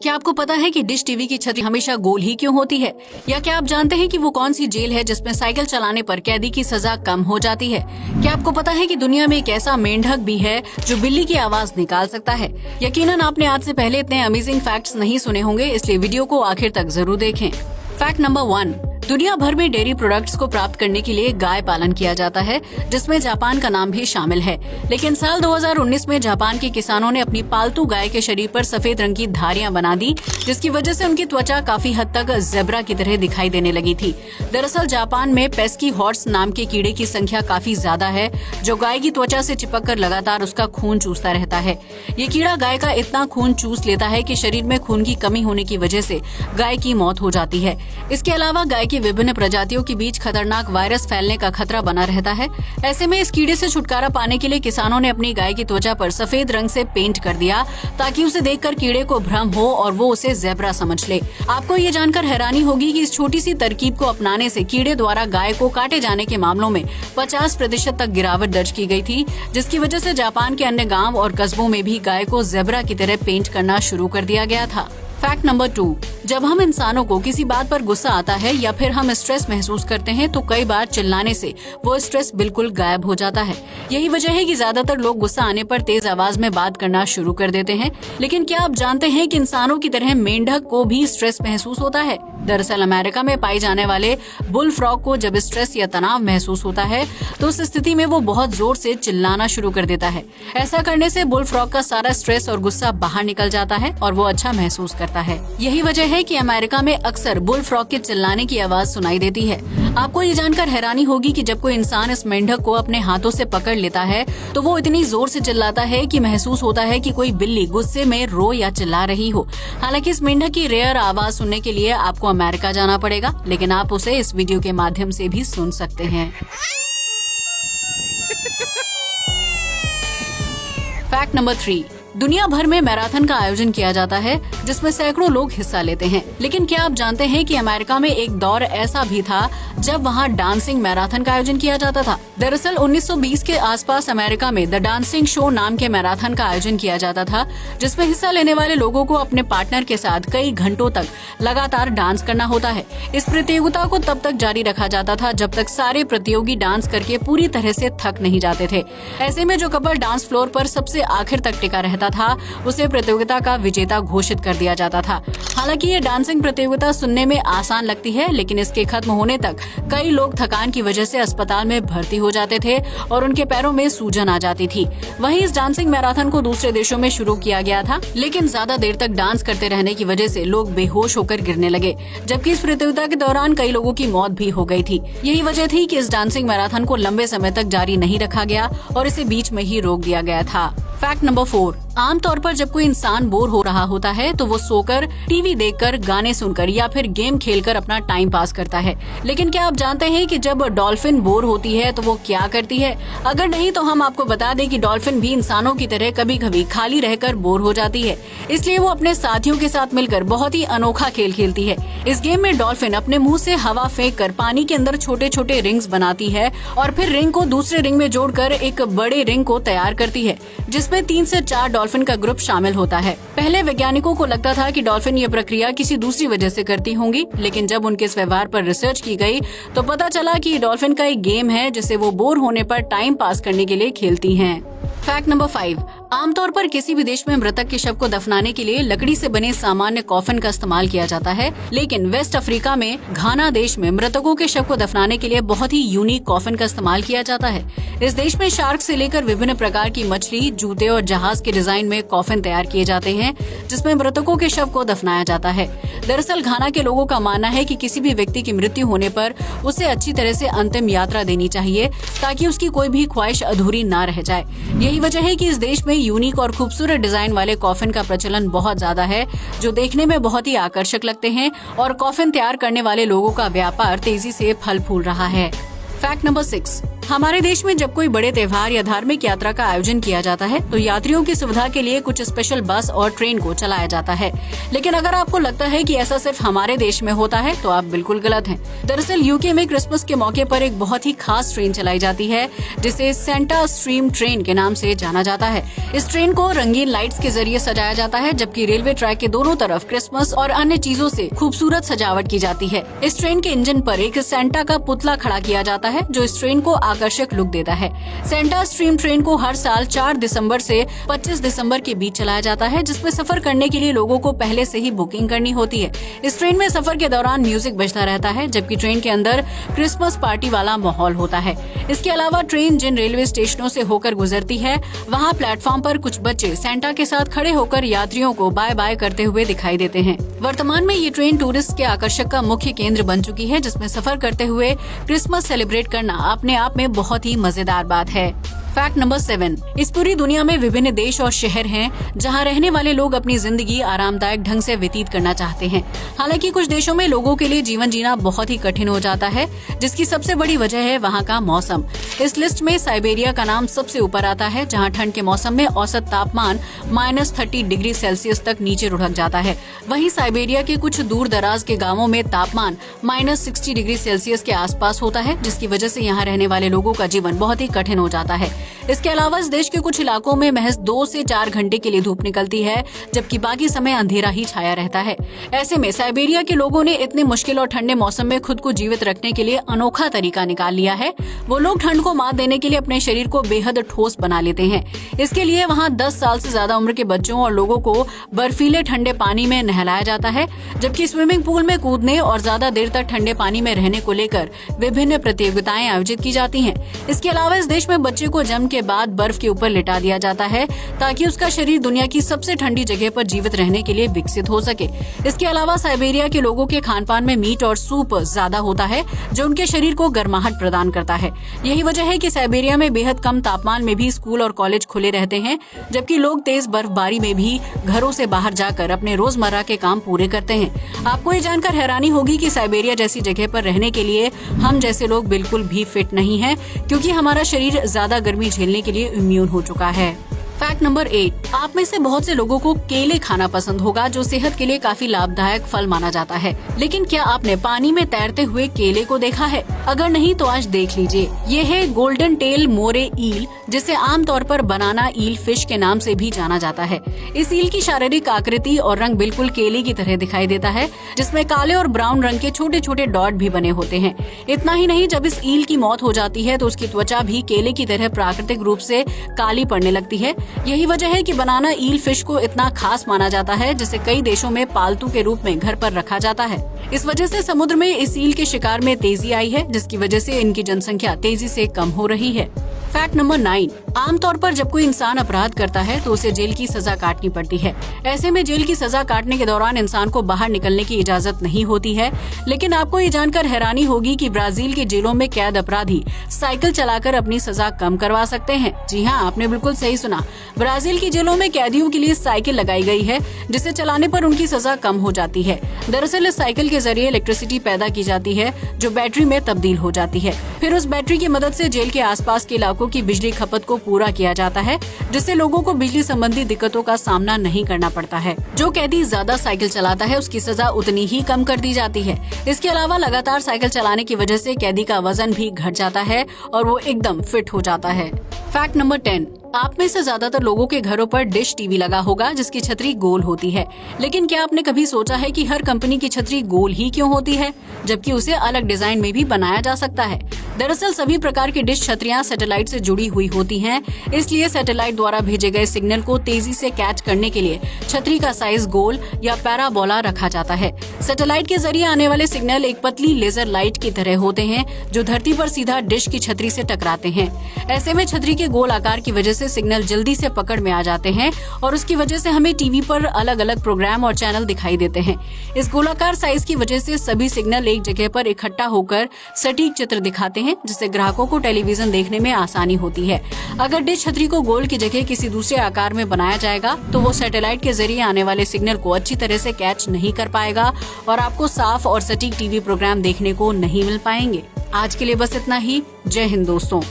क्या आपको पता है कि डिश टीवी की छतरी हमेशा गोल ही क्यों होती है? या क्या आप जानते हैं कि वो कौन सी जेल है जिसमें साइकिल चलाने पर कैदी की सजा कम हो जाती है? क्या आपको पता है कि दुनिया में एक ऐसा मेंढक भी है जो बिल्ली की आवाज निकाल सकता है? यकीनन आपने आज से पहले इतने अमेजिंग फैक्ट्स नहीं सुने होंगे, इसलिए वीडियो को आखिर तक जरूर देखें। फैक्ट नंबर 1, दुनिया भर में डेयरी प्रोडक्ट्स को प्राप्त करने के लिए गाय पालन किया जाता है, जिसमें जापान का नाम भी शामिल है। लेकिन साल 2019 में जापान के किसानों ने अपनी पालतू गाय के शरीर पर सफेद रंग की धारियां बना दी, जिसकी वजह से उनकी त्वचा काफी हद तक ज़ेब्रा की तरह दिखाई देने लगी थी। दरअसल जापान में पेस्की हॉर्स नाम के कीड़े की संख्या काफी ज्यादा है, जो गाय की त्वचा से चिपककर लगातार उसका खून चूसता रहता है। ये कीड़ा गाय का इतना खून चूस लेता है कि शरीर में खून की कमी होने की वजह से गाय की मौत हो जाती है। इसके अलावा गाय की विभिन्न प्रजातियों के बीच खतरनाक वायरस फैलने का खतरा बना रहता है। ऐसे में इस कीड़े से छुटकारा पाने के लिए किसानों ने अपनी गाय की त्वचा पर सफेद रंग से पेंट कर दिया, ताकि उसे देखकर कीड़े को भ्रम हो और वो उसे ज़ेब्रा समझ ले। आपको ये जानकर हैरानी होगी कि इस छोटी सी तरकीब को अपनाने से कीड़े द्वारा गाय को काटे जाने के मामलों में 50% तक गिरावट दर्ज की गई थी, जिसकी वजह से जापान के अन्य गाँव और कस्बों में भी गाय को ज़ेब्रा की तरह पेंट करना शुरू कर दिया गया था। फैक्ट नंबर 2, जब हम इंसानों को किसी बात पर गुस्सा आता है या फिर हम स्ट्रेस महसूस करते हैं तो कई बार चिल्लाने से वो स्ट्रेस बिल्कुल गायब हो जाता है। यही वजह है कि ज्यादातर लोग गुस्सा आने पर तेज आवाज में बात करना शुरू कर देते हैं। लेकिन क्या आप जानते हैं कि इंसानों की तरह मेंढक को भी स्ट्रेस महसूस होता है? दरअसल अमेरिका में पाए जाने वाले बुल फ्रॉग को जब स्ट्रेस या तनाव महसूस होता है तो उस स्थिति में वो बहुत जोर से चिल्लाना शुरू कर देता है। ऐसा करने से बुल फ्रॉग का सारा स्ट्रेस और गुस्सा बाहर निकल जाता है और वो अच्छा महसूस करता है। यही वजह है कि अमेरिका में अक्सर बुल फ्रॉग के चिल्लाने की आवाज सुनाई देती है। आपको ये जानकर हैरानी होगी कि जब कोई इंसान इस मेंढक को अपने हाथों से पकड़ लेता है तो वो इतनी जोर से चिल्लाता है कि महसूस होता है कि कोई बिल्ली गुस्से में रो या चिल्ला रही हो। हालांकि इस मेंढक की रेयर आवाज सुनने के लिए आपको अमेरिका जाना पड़ेगा, लेकिन आप उसे इस वीडियो के माध्यम से भी सुन सकते हैं। फैक्ट नंबर 3, दुनिया भर में मैराथन का आयोजन किया जाता है, जिसमें सैकड़ों लोग हिस्सा लेते हैं। लेकिन क्या आप जानते हैं कि अमेरिका में एक दौर ऐसा भी था जब वहां डांसिंग मैराथन का आयोजन किया जाता था? दरअसल 1920 के आसपास अमेरिका में द डांसिंग शो नाम के मैराथन का आयोजन किया जाता था, जिसमें हिस्सा लेने वाले लोगों को अपने पार्टनर के साथ कई घंटों तक लगातार डांस करना होता है। इस प्रतियोगिता को तब तक जारी रखा जाता था जब तक सारे प्रतियोगी डांस करके पूरी तरह से थक नहीं जाते थे। ऐसे में जो कपल डांस फ्लोर पर सबसे आखिर तक टिका रहता था उसे प्रतियोगिता का विजेता घोषित कर दिया जाता था। हालांकि ये डांसिंग प्रतियोगिता सुनने में आसान लगती है, लेकिन इसके खत्म होने तक कई लोग थकान की वजह से अस्पताल में भर्ती हो जाते थे और उनके पैरों में सूजन आ जाती थी। वहीं इस डांसिंग मैराथन को दूसरे देशों में शुरू किया गया था, लेकिन ज्यादा देर तक डांस करते रहने की वजह से लोग बेहोश होकर गिरने लगे, जबकि इस प्रतियोगिता के दौरान कई लोगों की मौत भी हो गई थी। यही वजह थी कि इस डांसिंग मैराथन को लंबे समय तक जारी नहीं रखा गया और इसे बीच में ही रोक दिया गया था। फैक्ट नंबर 4, आमतौर पर जब कोई इंसान बोर हो रहा होता है तो वो सोकर, टीवी देखकर, गाने सुनकर या फिर गेम खेलकर अपना टाइम पास करता है। लेकिन क्या आप जानते हैं कि जब डॉल्फिन बोर होती है तो वो क्या करती है? अगर नहीं तो हम आपको बता दें कि डॉल्फिन भी इंसानों की तरह कभी कभी खाली रहकर बोर हो जाती है, इसलिए वो अपने साथियों के साथ मिलकर बहुत ही अनोखा खेल खेलती है। इस गेम में डॉल्फिन अपने मुंह से हवा फेंक कर पानी के अंदर छोटे छोटे रिंग्स बनाती है और फिर रिंग को दूसरे रिंग में जोड़कर एक बड़े रिंग को तैयार करती है, जिसमें 3 से 4 डॉल्फिन का ग्रुप शामिल होता है। पहले वैज्ञानिकों को लगता था कि डॉल्फिन ये प्रक्रिया किसी दूसरी वजह से करती होंगी, लेकिन जब उनके इस व्यवहार पर रिसर्च की गई तो पता चला कि ये डॉल्फिन का एक गेम है जिसे वो बोर होने पर टाइम पास करने के लिए खेलती हैं। फैक्ट नंबर 5, आमतौर पर किसी भी देश में मृतक के शव को दफनाने के लिए लकड़ी से बने सामान्य कॉफिन का इस्तेमाल किया जाता है, लेकिन वेस्ट अफ्रीका में घाना देश में मृतकों के शव को दफनाने के लिए बहुत ही यूनिक कॉफिन का इस्तेमाल किया जाता है। इस देश में शार्क से लेकर विभिन्न प्रकार की मछली, जूते और जहाज के डिजाइन में कॉफिन तैयार किए जाते हैं, जिसमें मृतकों के शव को दफनाया जाता है। दरअसल घाना के लोगों का मानना है कि किसी भी व्यक्ति की मृत्यु होने पर उसे अच्छी तरह से अंतिम यात्रा देनी चाहिए, ताकि उसकी कोई भी ख्वाहिश अधूरी ना रह जाए। यही वजह है कि इस देश में यूनिक और खूबसूरत डिजाइन वाले कॉफिन का प्रचलन बहुत ज्यादा है, जो देखने में बहुत ही आकर्षक लगते हैं और कॉफिन तैयार करने वाले लोगों का व्यापार तेजी से फल फूल रहा है। फैक्ट नंबर 6, हमारे देश में जब कोई बड़े त्योहार या धार्मिक यात्रा का आयोजन किया जाता है तो यात्रियों की सुविधा के लिए कुछ स्पेशल बस और ट्रेन को चलाया जाता है। लेकिन अगर आपको लगता है कि ऐसा सिर्फ हमारे देश में होता है तो आप बिल्कुल गलत हैं। दरअसल यूके में क्रिसमस के मौके पर एक बहुत ही खास ट्रेन चलाई जाती है जिसे सेंटा स्ट्रीम ट्रेन के नाम से जाना जाता है। इस ट्रेन को रंगीन लाइट्स के जरिए सजाया जाता है, जबकि रेलवे ट्रैक के दोनों तरफ क्रिसमस और अन्य चीजों से खूबसूरत सजावट की जाती है। इस ट्रेन के इंजन पर एक सेंटा का पुतला खड़ा किया जाता है जो इस ट्रेन को आकर्षक लुक देता है। सेंटा स्ट्रीम ट्रेन को हर साल 4 दिसंबर से 25 दिसंबर के बीच चलाया जाता है, जिसमें सफर करने के लिए लोगों को पहले से ही बुकिंग करनी होती है। इस ट्रेन में सफर के दौरान म्यूजिक बजता रहता है, जबकि ट्रेन के अंदर क्रिसमस पार्टी वाला माहौल होता है। इसके अलावा ट्रेन जिन रेलवे स्टेशनों से होकर गुजरती है वहाँ प्लेटफॉर्म पर कुछ बच्चे सेंटा के साथ खड़े होकर यात्रियों को बाय बाय करते हुए दिखाई देते हैं। वर्तमान में ये ट्रेन टूरिस्ट के आकर्षक का मुख्य केंद्र बन चुकी है, जिसमें सफर करते हुए क्रिसमस सेलिब्रेट करना अपने आप में बहुत ही मजेदार बात है। फैक्ट नंबर 7, इस पूरी दुनिया में विभिन्न देश और शहर हैं जहां रहने वाले लोग अपनी जिंदगी आरामदायक ढंग से व्यतीत करना चाहते हैं। हालांकि कुछ देशों में लोगों के लिए जीवन जीना बहुत ही कठिन हो जाता है, जिसकी सबसे बड़ी वजह है वहां का मौसम। इस लिस्ट में साइबेरिया का नाम सबसे ऊपर आता है, जहां ठंड के मौसम में औसत तापमान -30 डिग्री सेल्सियस तक नीचे लुढ़क जाता है। वहीं साइबेरिया के कुछ दूर दराज के गाँवों में तापमान -60 डिग्री सेल्सियस के आसपास होता है, जिसकी वजह से यहाँ रहने वाले लोगों का जीवन बहुत ही कठिन हो जाता है। इसके अलावा इस देश के कुछ इलाकों में महज 2 से 4 घंटे के लिए धूप निकलती है, जबकि बाकी समय अंधेरा ही छाया रहता है। ऐसे में साइबेरिया के लोगों ने इतने मुश्किल और ठंडे मौसम में खुद को जीवित रखने के लिए अनोखा तरीका निकाल लिया है। वो लोग ठंड को मात देने के लिए अपने शरीर को बेहद ठोस बना लेते हैं। इसके लिए वहाँ 10 साल से ज्यादा उम्र के बच्चों और लोगों को बर्फीले ठंडे पानी में नहलाया जाता है, जबकि स्विमिंग पूल में कूदने और ज्यादा देर तक ठंडे पानी में रहने को लेकर विभिन्न प्रतियोगिताएं आयोजित की जाती हैं। इसके अलावा इस देश में बच्चे को जन्म के बाद बर्फ के ऊपर लिटा दिया जाता है ताकि उसका शरीर दुनिया की सबसे ठंडी जगह पर जीवित रहने के लिए विकसित हो सके। इसके अलावा साइबेरिया के लोगों के खानपान में मीट और सूप ज्यादा होता है, जो उनके शरीर को गर्माहट प्रदान करता है। यही वजह है कि साइबेरिया में बेहद कम तापमान में भी स्कूल और कॉलेज खुले रहते हैं, जबकि लोग तेज बर्फबारी में भी घरों से बाहर जाकर अपने रोजमर्रा के काम पूरे करते हैं। आपको ये जानकर हैरानी होगी कि साइबेरिया जैसी जगह पर रहने के लिए हम जैसे लोग बिल्कुल भी फिट नहीं हैं, क्योंकि हमारा शरीर ज्यादा गर्मी झेलने के लिए इम्यून हो चुका है। फैक्ट नंबर 8, आप में से बहुत से लोगों को केले खाना पसंद होगा, जो सेहत के लिए काफी लाभदायक फल माना जाता है। लेकिन क्या आपने पानी में तैरते हुए केले को देखा है? अगर नहीं तो आज देख लीजिए। ये है गोल्डन टेल मोरे ईल, जिसे आमतौर पर बनाना ईल फिश के नाम से भी जाना जाता है। इस ईल की शारीरिक आकृति और रंग बिल्कुल केले की तरह दिखाई देता है, जिसमें काले और ब्राउन रंग के छोटे छोटे डॉट भी बने होते हैं। इतना ही नहीं, जब इस ईल की मौत हो जाती है तो उसकी त्वचा भी केले की तरह प्राकृतिक रूप से काली पड़ने लगती है। यही वजह है कि बनाना ईल फिश को इतना खास माना जाता है, जिसे कई देशों में पालतू के रूप में घर पर रखा जाता है। इस वजह से समुद्र में इस ईल के शिकार में तेजी आई है, जिसकी वजह से इनकी जनसंख्या तेजी से कम हो रही है। फैक्ट नंबर 9, आमतौर पर जब कोई इंसान अपराध करता है तो उसे जेल की सजा काटनी पड़ती है। ऐसे में जेल की सजा काटने के दौरान इंसान को बाहर निकलने की इजाजत नहीं होती है। लेकिन आपको ये जानकर हैरानी होगी कि ब्राजील के जेलों में कैद अपराधी साइकिल चलाकर अपनी सजा कम करवा सकते हैं। जी हाँ, आपने बिल्कुल सही सुना। ब्राजील की जेलों में कैदियों के लिए साइकिल लगाई गई है, जिसे चलाने पर उनकी सजा कम हो जाती है। दरअसल इस साइकिल के जरिए इलेक्ट्रिसिटी पैदा की जाती है, जो बैटरी में तब्दील हो जाती है। फिर उस बैटरी की मदद से जेल के आसपास के इलाकों की बिजली खपत को पूरा किया जाता है, जिससे लोगों को बिजली संबंधी दिक्कतों का सामना नहीं करना पड़ता है। जो कैदी ज्यादा साइकिल चलाता है उसकी सजा उतनी ही कम कर दी जाती है। इसके अलावा लगातार साइकिल चलाने की वजह से कैदी का वजन भी घट जाता है और वो एकदम फिट हो जाता है। फैक्ट नंबर 10, आप में से ज्यादातर लोगों के घरों पर डिश टीवी लगा होगा, जिसकी छतरी गोल होती है। लेकिन क्या आपने कभी सोचा है कि हर कंपनी की छतरी गोल ही क्यों होती है, जबकि उसे अलग डिजाइन में भी बनाया जा सकता है? दरअसल सभी प्रकार की डिश छतरियां सैटेलाइट से जुड़ी हुई होती हैं, इसलिए सैटेलाइट द्वारा भेजे गए सिग्नल को तेजी से कैच करने के लिए छतरी का साइज गोल या पैराबोला रखा जाता है। सैटेलाइट के जरिए आने वाले सिग्नल एक पतली लेजर लाइट की तरह होते हैं, जो धरती पर सीधा डिश की छतरी से टकराते हैं। ऐसे में छतरी के गोल आकार की वजह से सिग्नल जल्दी से पकड़ में आ जाते हैं और उसकी वजह से हमें टीवी पर अलग अलग प्रोग्राम और चैनल दिखाई देते हैं। इस गोलाकार साइज की वजह से सभी सिग्नल एक जगह पर इकट्ठा होकर सटीक चित्र दिखाते हैं, जिससे ग्राहकों को टेलीविजन देखने में आसानी होती है। अगर डिश छतरी को गोल की जगह किसी दूसरे आकार में बनाया जाएगा तो वो सैटेलाइट के जरिए आने वाले सिग्नल को अच्छी तरह से कैच नहीं कर पाएगा और आपको साफ और सटीक टीवी प्रोग्राम देखने को नहीं मिल पाएंगे। आज के लिए बस इतना ही। जय हिंद दोस्तों।